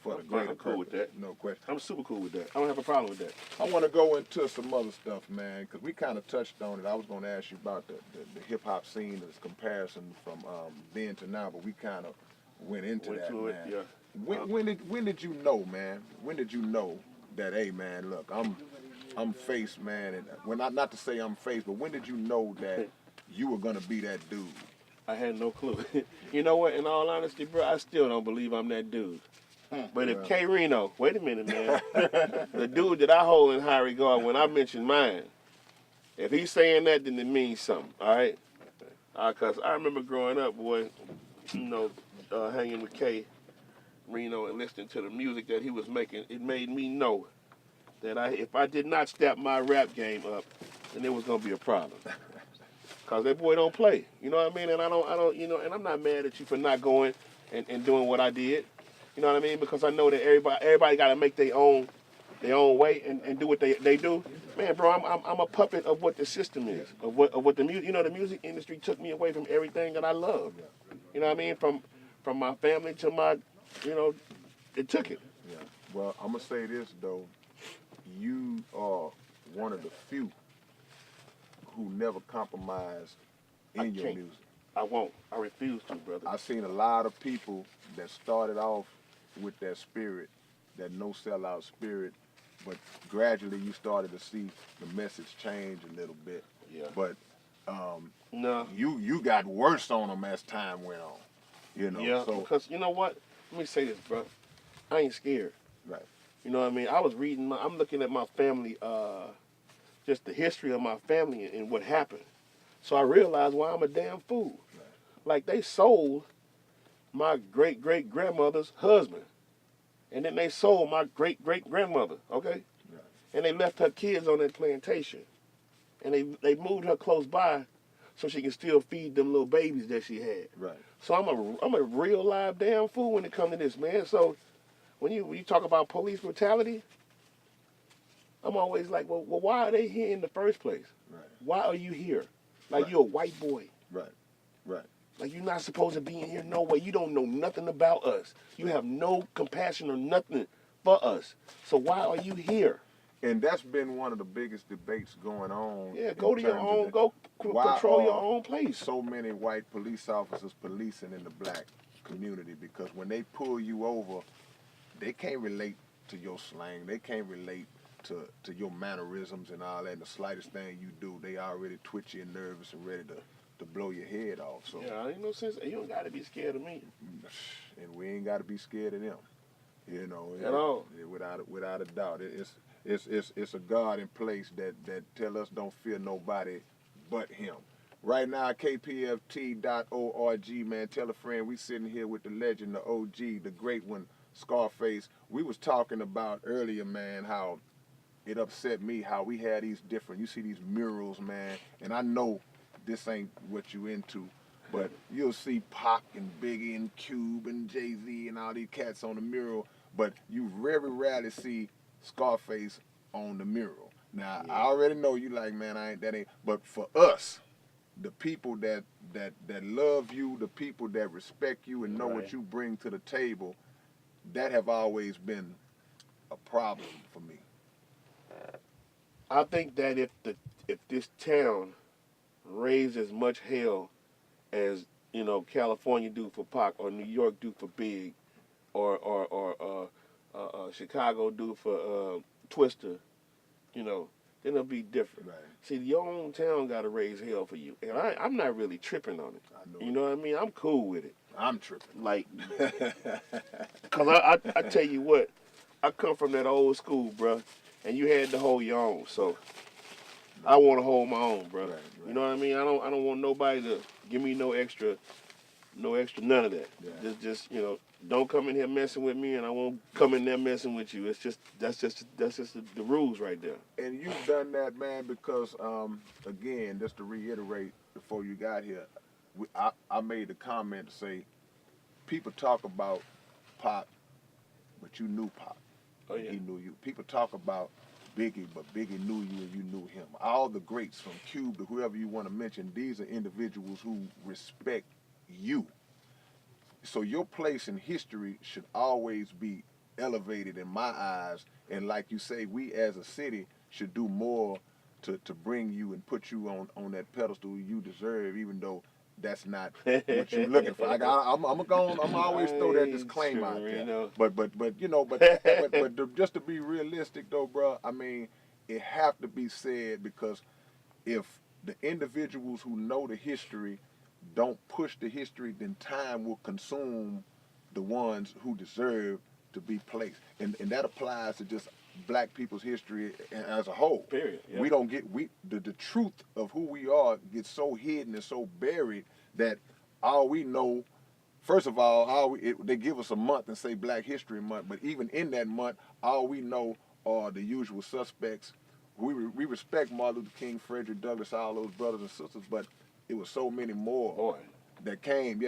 Speaker 1: for the
Speaker 3: I'm
Speaker 1: greater
Speaker 3: cool with
Speaker 1: purpose.
Speaker 3: that.
Speaker 1: No question.
Speaker 3: I'm super cool with that. I don't have a problem with that.
Speaker 1: I want to go into some other stuff, man, because we kind of touched on it. I was going to ask you about the hip hop scene as comparison from then to now, but we kind of went into that,
Speaker 3: it,
Speaker 1: man.
Speaker 3: yeah.
Speaker 1: When did you know, man? When did you know that, hey, man, look, I'm Face, man, and not to say I'm Face, but when did you know that you were gonna be that dude?
Speaker 3: I had no clue. You know what? In all honesty, bro, I still don't believe I'm that dude. But if K-Rino, wait a minute, man, the dude that I hold in high regard when I mention mine, if he's saying that, then it means something, all right? Because I remember growing up, boy, you know, hanging with K-Rino and listening to the music that he was making, it made me know that if I did not step my rap game up, then there was going to be a problem. Because that boy don't play, you know what I mean? And I don't, you know, and I'm not mad at you for not going and doing what I did. You know what I mean? Because I know that everybody got to make their own way and do what they do. Man, bro, I'm a puppet of what the system is, of what the music. You know, the music industry took me away from everything that I love. You know what I mean? From my family to my, you know, it took it.
Speaker 1: Yeah. Well, I'm gonna say this though, you are one of the few who never compromised in your
Speaker 3: can't.
Speaker 1: music.
Speaker 3: I won't. I refuse to, brother.
Speaker 1: I've seen a lot of people that started off with that spirit, that no sellout spirit, but gradually you started to see the message change a little bit.
Speaker 3: Yeah.
Speaker 1: But
Speaker 3: No.
Speaker 1: you got worse on them as time went on. You know.
Speaker 3: Yeah.
Speaker 1: So
Speaker 3: Because you know what? Let me say this, bro. I ain't scared.
Speaker 1: right.
Speaker 3: You know what I mean? I was reading. I'm looking at my family. Just the history of my family and what happened. So I realized why I'm a damn fool.
Speaker 1: Right.
Speaker 3: Like they sold my great-great-grandmother's husband. And then they sold my great-great-grandmother, okay?
Speaker 1: Right.
Speaker 3: And they left her kids on that plantation. And they moved her close by so she can still feed them little babies that she had.
Speaker 1: Right.
Speaker 3: So I'm a real live damn fool when it comes to this, man. So when you talk about police brutality, I'm always like, well, why are they here in the first place?
Speaker 1: Right.
Speaker 3: Why are you here? Like
Speaker 1: Right.
Speaker 3: you're a white boy.
Speaker 1: Right. Right.
Speaker 3: Like you're not supposed to be in here no way. You don't know nothing about us. You have no compassion or nothing for us. So why are you here?
Speaker 1: And that's been one of the biggest debates going on.
Speaker 3: Yeah, go to your own, patrol your own place.
Speaker 1: So many white police officers policing in the black community, because when they pull you over, they can't relate to your slang. They can't relate to your mannerisms and all that. And the slightest thing you do, they already twitchy and nervous and ready to blow your head off. So
Speaker 3: Yeah, ain't no sense. You don't got to be scared of me.
Speaker 1: and we ain't got to be scared of them. You know,
Speaker 3: At all.
Speaker 1: Without a doubt, it's a God in place that tell us don't fear nobody but Him. Right now, kpft.org, man. Tell a friend we sitting here with the legend, the OG, the great one, Scarface. We was talking about earlier, man, how it upset me how we had these different. You see these murals, man, and I know this ain't what you into. But you'll see Pac and Biggie and Cube and Jay-Z and all these cats on the mural, but you very rarely see Scarface on the mural. Now, I already know you like, man, that ain't, but for us, the people that love you, the people that respect you and know what you bring to the table, that have always been a problem for me.
Speaker 3: I think that if this town raised as much hell as California do for Pac, or New York do for Big, or Chicago do for Twister, then it'll be different.
Speaker 1: Right.
Speaker 3: See, your own town got to raise hell for you, and I'm not really tripping on it.
Speaker 1: I know
Speaker 3: You know what I mean? I'm cool with it.
Speaker 1: I'm tripping.
Speaker 3: Like, cause I tell you what, I come from that old school, bro, and you had to hold your own. So I want to hold my own, bro.
Speaker 1: Right.
Speaker 3: You know what I mean? I don't want nobody to give me no extra, none of that.
Speaker 1: Yeah.
Speaker 3: Just don't come in here messing with me, and I won't come in there messing with you. That's just the rules right there.
Speaker 1: And you've done that, man, because again, just to reiterate, before you got here, I made the comment to say, people talk about Pop, but you knew Pop.
Speaker 3: Oh yeah.
Speaker 1: He knew you. People talk about Biggie, but Biggie knew you and you knew him. All the greats, from Cube to whoever you want to mention, these are individuals who respect you. So your place in history should always be elevated in my eyes. And like you say, we as a city should do more to bring you and put you on that pedestal you deserve, even though that's not what you're looking for. I'm always throw that disclaimer out there. But just to be realistic though, bro, I mean, it have to be said, because if the individuals who know the history don't push the history, then time will consume the ones who deserve to be placed. And that applies to just black people's history as a whole.
Speaker 3: Period. Yeah.
Speaker 1: We don't get the truth of who we are gets so hidden and so buried that all we know, first of all, they give us a month and say Black History Month, but even in that month, all we know are the usual suspects. We respect Martin Luther King, Frederick Douglass, all those brothers and sisters, but it was so many more
Speaker 3: Boy.
Speaker 1: that came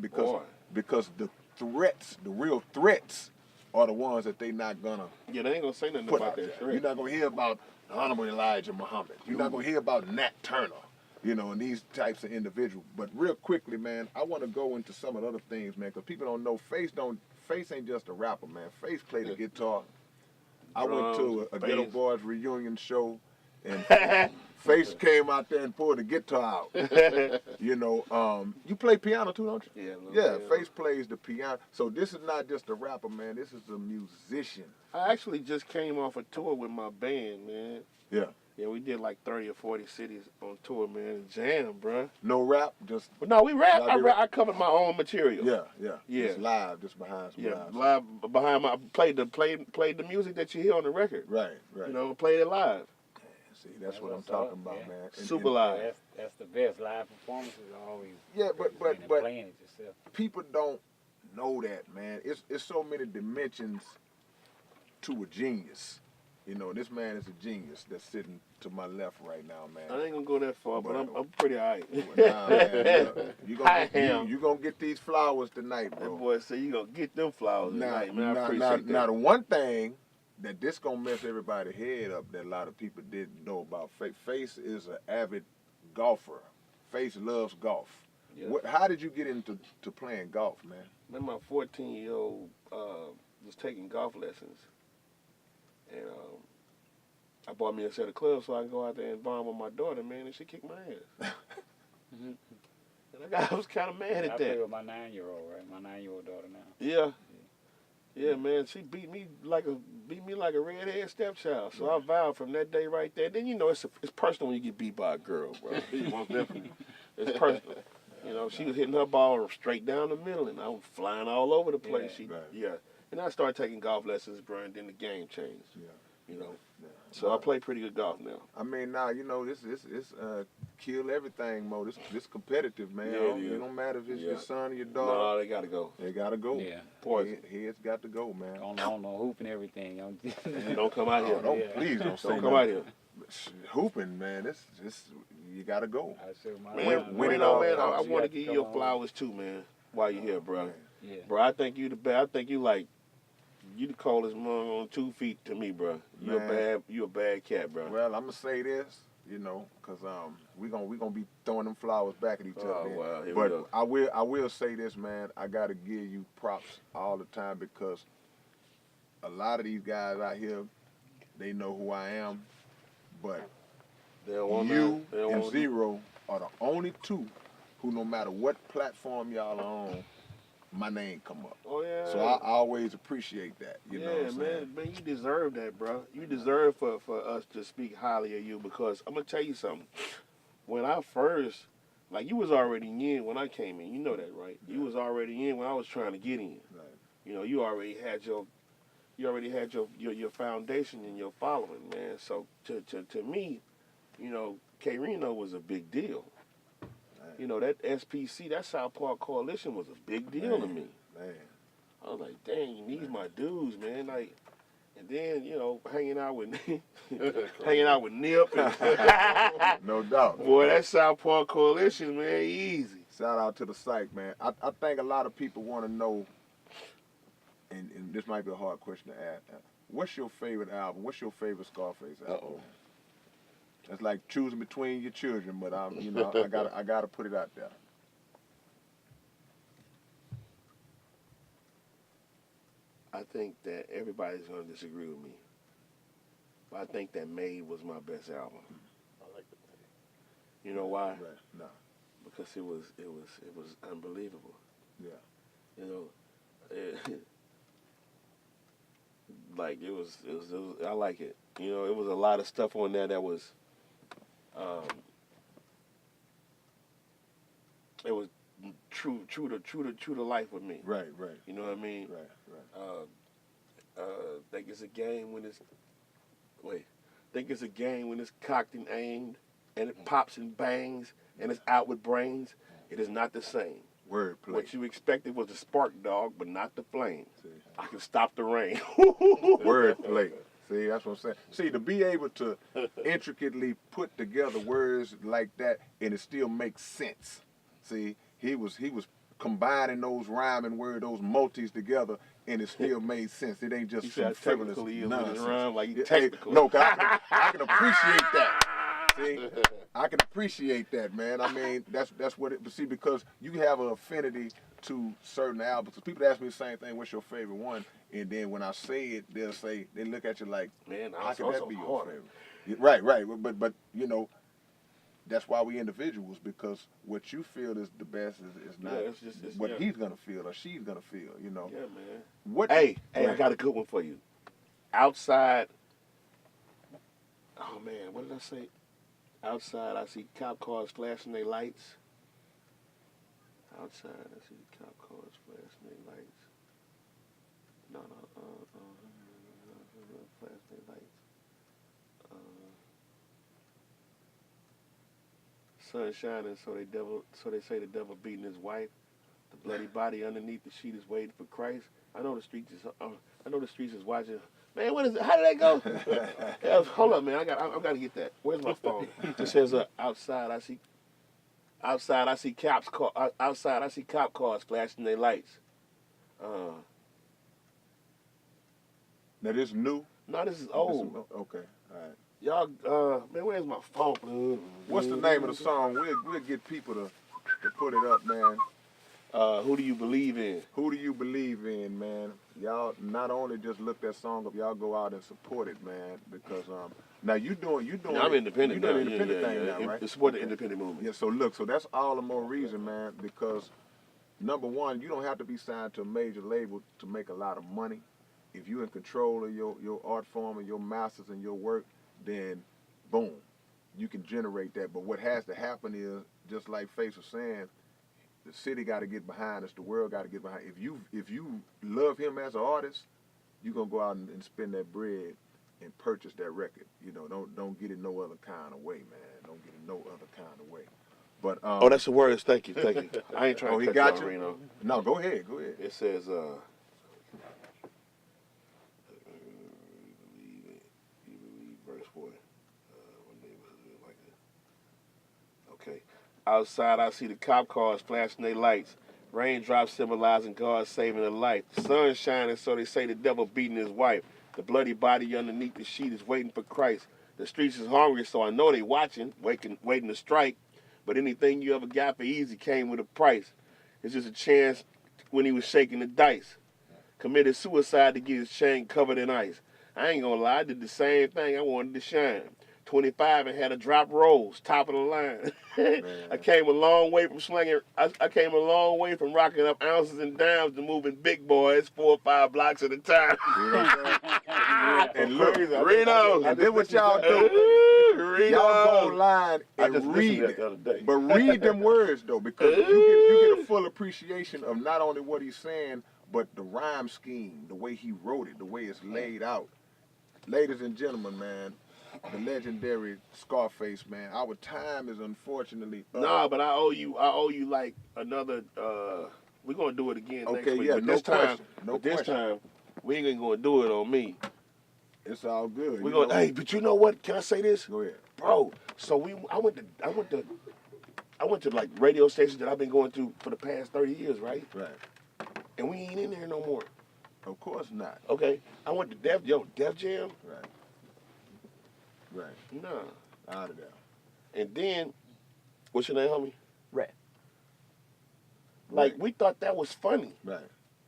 Speaker 1: because
Speaker 3: Boy.
Speaker 1: because the threats, the real threats, are the ones that they not gonna
Speaker 3: Yeah, they ain't gonna say nothing
Speaker 1: put
Speaker 3: about
Speaker 1: out
Speaker 3: that
Speaker 1: there.
Speaker 3: threat.
Speaker 1: You're not gonna hear about Honorable Elijah Muhammad. You're not gonna hear about Nat Turner, and these types of individuals. But real quickly, man, I want to go into some of the other things, man, because people don't know Face ain't just a rapper, man. Face played the guitar. I went to a Geto Boys reunion show, and Face came out there and pulled the guitar out. You play piano too, don't you?
Speaker 3: Yeah, a little
Speaker 1: Yeah,
Speaker 3: bit.
Speaker 1: Face plays the piano. So this is not just a rapper, man. This is a musician.
Speaker 3: I actually just came off a tour with my band, man.
Speaker 1: Yeah.
Speaker 3: Yeah, we did like 30 or 40 cities on tour, man. Jam, bruh.
Speaker 1: No rap, just
Speaker 3: But no, we rap.
Speaker 1: Y'all did
Speaker 3: I covered my own material.
Speaker 1: yeah.
Speaker 3: Yeah.
Speaker 1: Just live, just behind some
Speaker 3: Yeah,
Speaker 1: live.
Speaker 3: live behind my played the music that you hear on the record.
Speaker 1: Right.
Speaker 3: Played it live.
Speaker 1: See, that's what I'm
Speaker 4: what's
Speaker 1: talking
Speaker 4: up,
Speaker 1: about,
Speaker 4: yeah.
Speaker 1: man.
Speaker 3: Super live.
Speaker 4: That's the best. Live performances are always
Speaker 1: Yeah, but
Speaker 4: playing it yourself.
Speaker 1: people don't know that, man. It's so many dimensions to a genius. This man is a genius that's sitting to my left right now,
Speaker 3: I
Speaker 1: man.
Speaker 3: ain't gonna go that far, but
Speaker 1: But-
Speaker 3: I'm pretty alright.
Speaker 1: Nah, man, look,
Speaker 3: I am.
Speaker 1: you gonna get these flowers tonight,
Speaker 3: That
Speaker 1: bro.
Speaker 3: boy said you gonna get them flowers tonight, man. I appreciate
Speaker 1: now,
Speaker 3: that.
Speaker 1: the one thing that this gonna mess everybody's head up that a lot of people didn't know about Face is an avid golfer. Face loves golf.
Speaker 3: Yeah.
Speaker 1: How did you get into playing golf, man?
Speaker 3: Man, my 14-year-old was taking golf lessons, and I bought me a set of clubs so I can go out there and bond with my daughter, man, and she kicked my ass. And I was kind of mad
Speaker 4: I
Speaker 3: at
Speaker 4: play
Speaker 3: that.
Speaker 4: with my 9-year-old, right? My 9-year-old daughter now.
Speaker 3: Yeah, man, she beat me like a redhead stepchild. So I vowed from that day right there. Then it's personal when you get beat by a girl, bro. Most definitely, it's personal. She was hitting her ball straight down the middle, and I was flying all over the place.
Speaker 1: Yeah.
Speaker 3: And I started taking golf lessons, bro, and then the game changed.
Speaker 1: Yeah. Yeah.
Speaker 3: So I play pretty good golf now.
Speaker 1: I mean, now this kill everything mode. This competitive, man.
Speaker 3: Yeah, it
Speaker 1: It
Speaker 3: is.
Speaker 1: don't matter if it's
Speaker 3: Yeah.
Speaker 1: your son or your daughter.
Speaker 3: No, they gotta go.
Speaker 1: They gotta go.
Speaker 4: Yeah.
Speaker 3: Poison.
Speaker 1: Heads got to go, man.
Speaker 4: On the hoop and everything.
Speaker 3: Don't come out here.
Speaker 1: Don't
Speaker 4: Yeah.
Speaker 1: please don't say
Speaker 3: Don't come
Speaker 1: nothing.
Speaker 3: out here.
Speaker 1: Hooping, man. This you gotta go.
Speaker 4: I show my
Speaker 3: Man,
Speaker 1: When it
Speaker 3: you know,
Speaker 1: all
Speaker 3: man, I
Speaker 1: comes,
Speaker 3: want to
Speaker 4: got to
Speaker 3: give
Speaker 4: come
Speaker 3: you your
Speaker 4: on.
Speaker 3: flowers too, man. While you're here, bro.
Speaker 4: Yeah.
Speaker 3: Bro, I think you the best. I think you the coldest man on 2 feet to me, bro.
Speaker 1: Man.
Speaker 3: You a bad cat, bro.
Speaker 1: Well, I'm gonna say this, because we gonna be throwing them flowers back at each other.
Speaker 3: Oh,
Speaker 1: man.
Speaker 3: wow, here we
Speaker 1: But
Speaker 3: go.
Speaker 1: I will say this, man. I gotta give you props all the time because a lot of these guys out here, they know who I am, but
Speaker 3: They don't want
Speaker 1: you
Speaker 3: none. They don't
Speaker 1: and
Speaker 3: want-
Speaker 1: Zero are the only two who, no matter what platform y'all are on, my name come up.
Speaker 3: Oh yeah.
Speaker 1: So I always appreciate that. You know what I'm saying?
Speaker 3: man, you deserve that, bro. You deserve for us to speak highly of you because I'm gonna tell you something. When I first, you was already in when I came in. You know that, right? You was already in when I was trying to get in.
Speaker 1: Right.
Speaker 3: You already had your foundation and your following, man. So to me, K-Rino was a big deal. That SPC, that South Park Coalition was a big deal to me.
Speaker 1: Man.
Speaker 3: I was like, dang, these my dudes, man. And then, hanging out with Nip. And
Speaker 1: No doubt.
Speaker 3: boy, that South Park Coalition, man, easy.
Speaker 1: Shout out to the psych, man. I think a lot of people want to know, and this might be a hard question to ask. What's your favorite album? What's your favorite Scarface album?
Speaker 3: Uh-oh.
Speaker 1: It's like choosing between your children, but I gotta put it out there.
Speaker 3: I think that everybody's going to disagree with me. But I think that Made was my best album.
Speaker 2: I like the
Speaker 3: You know why?
Speaker 1: Right. No.
Speaker 3: Because it was unbelievable.
Speaker 1: Yeah.
Speaker 3: It was I like it. It was a lot of stuff on there that was it was true to life with me.
Speaker 1: Right.
Speaker 3: You know what I mean?
Speaker 1: Right.
Speaker 3: Think it's a game when it's think it's a game when it's cocked and aimed, and it pops and bangs, and it's out with brains. It is not the same.
Speaker 1: Wordplay.
Speaker 3: What you expected was a spark, dog, but not the flame.
Speaker 1: See.
Speaker 3: I can stop the rain.
Speaker 1: Wordplay. See, that's what I'm saying. See, to be able to intricately put together words like that and it still makes sense. See, he was combining those rhyming words, those multis together, and it still made sense. It ain't just some frivolous nonsense.
Speaker 3: Rhyme like
Speaker 1: Yeah,
Speaker 3: technical.
Speaker 1: no, 'cause I can appreciate that. See, I can appreciate that, man. I mean, that's what it. But see, because you have an affinity to certain albums. People ask me the same thing. What's your favorite one? And then when I say it, they'll say they look at you like,
Speaker 3: Man,
Speaker 1: how can that be your
Speaker 3: hard.
Speaker 1: favorite? Yeah, right. But you know, that's why we individuals, because what you feel is the best is not
Speaker 3: it's
Speaker 1: what he's gonna feel or she's gonna feel. You know.
Speaker 3: Yeah, man.
Speaker 1: What?
Speaker 3: Hey,
Speaker 1: Right.
Speaker 3: I got a good one for you. Outside. Oh man, what did I say? Outside, I see cop cars flashing their lights. Outside, I see cop cars flashing their lights. No, flashing their lights. Sun shining, so they say the devil beating his wife. The bloody body underneath the sheet is waiting for Christ. I know the streets is watching. Man, what is it? How did that go? Yeah, hold up, man. I've got to get that. Where's my phone? It says outside. I see outside. I see cop cars flashing their lights.
Speaker 1: Now this new.
Speaker 3: No, this is old.
Speaker 1: Okay. All right.
Speaker 3: Y'all, man, where's my phone?
Speaker 1: What's the name of the song? We'll get people to put it up, man.
Speaker 3: Who do you believe in?
Speaker 1: Who do you believe in, man? Y'all not only just look that song up, y'all go out and support it, man. Because now you doing.
Speaker 3: I'm independent.
Speaker 1: You doing
Speaker 3: now.
Speaker 1: the independent thing now, right?
Speaker 3: To support the independent movement.
Speaker 1: Yeah. So look, so that's all the more reason, man. Because number one, you don't have to be signed to a major label to make a lot of money. If you're in control of your art form and your masters and your work, then boom, you can generate that. But what has to happen is, just like Face was saying, the city got to get behind us. The world got to get behind. If you love him as an artist, you're gonna go out and spend that bread and purchase that record. You know, don't get it no other kind of way, man. Don't get it no other kind of way. But
Speaker 3: Oh, that's the words. Thank you. I ain't trying
Speaker 1: oh,
Speaker 3: to
Speaker 1: he
Speaker 3: cut
Speaker 1: got
Speaker 3: you,
Speaker 1: you?
Speaker 3: Reno.
Speaker 1: No, go ahead.
Speaker 3: It says, you believe verse 4. One day was it like that. Okay. Outside, I see the cop cars flashing their lights. Raindrops symbolizing God saving a life. The sun shining, so they say the devil beating his wife. The bloody body underneath the sheet is waiting for Christ. The streets is hungry, so I know they watching, waiting to strike. But anything you ever got for easy came with a price. It's just a chance when he was shaking the dice. Committed suicide to get his chain covered in ice. I ain't gonna lie, I did the same thing. I wanted to shine. 25 and had a drop rolls, top of the line. I came a long way from slinging. I came a long way from rocking up ounces and dimes to moving big boys 4 or 5 blocks at a time.
Speaker 1: And look,
Speaker 3: Reno,
Speaker 1: and then what y'all do?
Speaker 3: Reno.
Speaker 1: Y'all go online
Speaker 3: I
Speaker 1: and
Speaker 3: just
Speaker 1: read
Speaker 3: listened to that
Speaker 1: it.
Speaker 3: the other day.
Speaker 1: But read them words though, because you get a full appreciation of not only what he's saying, but the rhyme scheme, the way he wrote it, the way it's laid out. Ladies and gentlemen, man, the legendary Scarface, man. Our time is unfortunately up.
Speaker 3: Nah, but I owe you like another. We're gonna do it again next week.
Speaker 1: Yeah,
Speaker 3: but
Speaker 1: no
Speaker 3: this time,
Speaker 1: question. No
Speaker 3: but this
Speaker 1: question.
Speaker 3: time, we ain't gonna do it on me.
Speaker 1: It's all good.
Speaker 3: We're gonna. Hey, but you know what? Can I say this,
Speaker 1: Go ahead.
Speaker 3: bro? So I went to like radio stations that I've been going to for the past 30 years, right?
Speaker 1: Right.
Speaker 3: And we ain't in there no more.
Speaker 1: Of course not.
Speaker 3: Okay. I went to Def Jam.
Speaker 1: Right. Right.
Speaker 3: Nah.
Speaker 1: Out of there.
Speaker 3: And then, what's your name, homie?
Speaker 5: Red.
Speaker 3: Like
Speaker 1: Right.
Speaker 3: we thought that was funny.
Speaker 1: Right.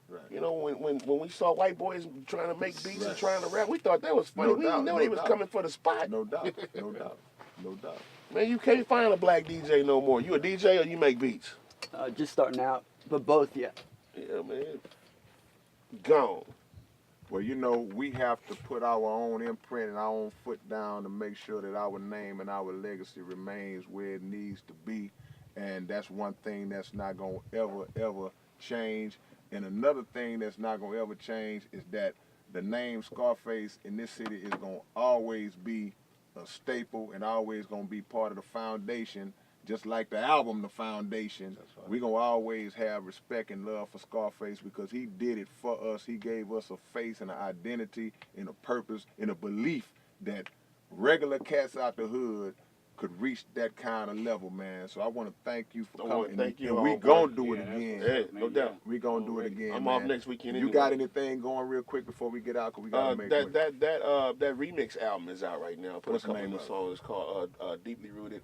Speaker 1: Right.
Speaker 3: You know, when we saw white boys trying to make beats and
Speaker 1: Right.
Speaker 3: trying to rap, we thought that was funny.
Speaker 1: No
Speaker 3: We
Speaker 1: doubt,
Speaker 3: didn't know
Speaker 1: no
Speaker 3: they was
Speaker 1: doubt.
Speaker 3: coming for the spot.
Speaker 1: No doubt. No doubt. No doubt.
Speaker 3: Man, you can't find a black DJ no more. You a DJ or you make beats?
Speaker 5: Just starting out, but both, yeah.
Speaker 3: Yeah, man. Gone.
Speaker 1: Well, you know, we have to put our own imprint and our own foot down to make sure that our name and our legacy remains where it needs to be. and that's one thing that's not gonna ever change. And another thing that's not gonna ever change is that the name Scarface in this city is gonna always be a staple and always gonna be part of the foundation. Just like the album, The Foundation,
Speaker 2: right.
Speaker 1: we gonna always have respect and love for Scarface because he did it for us. He gave us a face and an identity and a purpose and a belief that regular cats out the hood could reach that kind of level, man. So I want to thank you for coming.
Speaker 3: Thank you,
Speaker 1: and we
Speaker 3: homeboy.
Speaker 1: gonna do it
Speaker 4: Yeah,
Speaker 1: again.
Speaker 3: Hey, no doubt.
Speaker 1: We gonna do it again.
Speaker 3: I'm
Speaker 1: man.
Speaker 3: off next weekend.
Speaker 1: You
Speaker 3: anyway.
Speaker 1: got anything going real quick before we get out? Cause we gotta make way.
Speaker 3: that remix album is out right now. Put
Speaker 1: What's
Speaker 3: a
Speaker 1: the
Speaker 3: couple
Speaker 1: name
Speaker 3: of
Speaker 1: of it?
Speaker 3: songs. It's called Deeply Rooted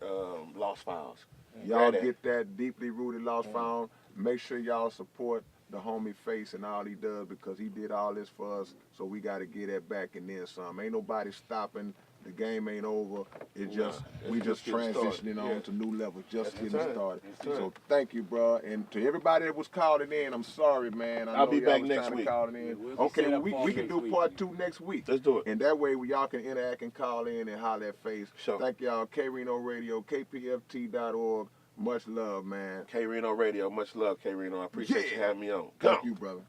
Speaker 3: Lost Files.
Speaker 1: Y'all
Speaker 3: Badass.
Speaker 1: get that Deeply Rooted Lost Found. Make sure y'all support the homie Face and all he does because he did all this for us. So we got to get that back and then some. Ain't nobody stopping. The game ain't over. It's just we just
Speaker 3: getting started.
Speaker 1: transitioning on
Speaker 3: Yeah.
Speaker 1: to new levels, just
Speaker 3: That's
Speaker 1: getting
Speaker 3: right.
Speaker 1: started.
Speaker 3: That's right.
Speaker 1: So thank you, bro. And to everybody that was calling in, I'm sorry, man. I
Speaker 3: I'll
Speaker 1: know
Speaker 3: be
Speaker 1: y'all
Speaker 3: back
Speaker 1: was
Speaker 3: next
Speaker 1: trying to
Speaker 3: week.
Speaker 1: call in.
Speaker 4: Yeah, we'll
Speaker 1: Okay,
Speaker 4: set
Speaker 1: well,
Speaker 4: up
Speaker 1: we
Speaker 4: for
Speaker 1: can
Speaker 4: next
Speaker 1: do
Speaker 4: week,
Speaker 1: part
Speaker 4: man.
Speaker 1: 2 next week.
Speaker 3: Let's do it.
Speaker 1: And that way y'all can interact and call in and holler at Face.
Speaker 3: Sure.
Speaker 1: Thank y'all. K-Rino Radio, kpft.org. Much love, man.
Speaker 3: K-Rino Radio. Much love, K-Rino. I appreciate you
Speaker 1: Yeah.
Speaker 3: having me on.
Speaker 1: Thank
Speaker 3: Go.
Speaker 1: you, brother.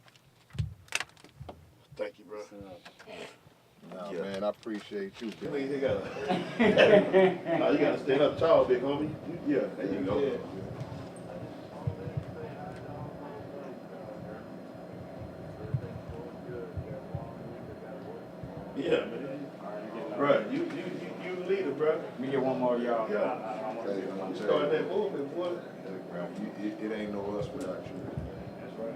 Speaker 3: Thank you, bro.
Speaker 1: Nah,
Speaker 3: Yeah.
Speaker 1: man, I appreciate you,
Speaker 2: You
Speaker 1: man.
Speaker 2: you gotta stand up tall, big homie. Yeah, there you go. Yeah, man. Bruh, you the leader, bruh.
Speaker 4: Let me get one more, y'all.
Speaker 2: Yeah.
Speaker 4: I want to
Speaker 1: Hey,
Speaker 4: get
Speaker 1: I'm
Speaker 4: one.
Speaker 1: telling
Speaker 2: Start
Speaker 1: you.
Speaker 2: that movement, boy.
Speaker 1: It ain't no us without you.
Speaker 4: That's right.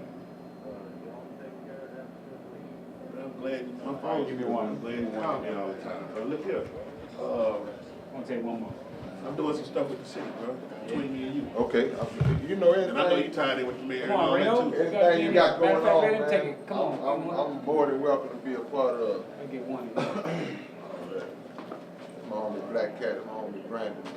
Speaker 2: I'm glad my
Speaker 4: Alright,
Speaker 2: phone
Speaker 4: give me one.
Speaker 2: I'm glad you call me all the time. But look here.
Speaker 4: I want to take one more.
Speaker 2: I'm doing some stuff with the city, bro. Between me and you.
Speaker 1: Okay, you know
Speaker 2: And I know you
Speaker 1: everything.
Speaker 2: tied in with the mayor
Speaker 4: Come
Speaker 2: and
Speaker 4: on,
Speaker 2: all that
Speaker 4: Reno.
Speaker 2: too.
Speaker 1: Everything you got
Speaker 4: Matter
Speaker 1: going
Speaker 4: of fact,
Speaker 1: on,
Speaker 4: let him
Speaker 1: man.
Speaker 4: take it. Come on.
Speaker 1: I'm more than welcome to be a part of.
Speaker 4: I'll get one.
Speaker 1: My homie Black Cat and my homie Brandon, man.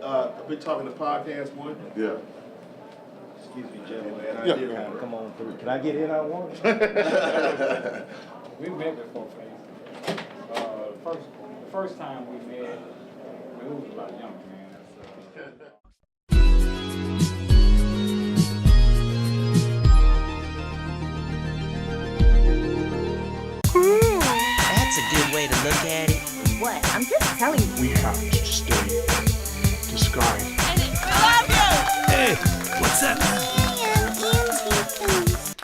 Speaker 2: I've been talking to podcast one.
Speaker 1: Yeah.
Speaker 6: Excuse me, gentlemen.
Speaker 2: Yeah.
Speaker 6: I did kind of come on through. Can I get in on one?
Speaker 4: We met before, Face. The first time we met, we was a lot younger, man.
Speaker 7: That's a good way to look at it.
Speaker 8: What? I'm just telling you.
Speaker 9: We have to stay disguised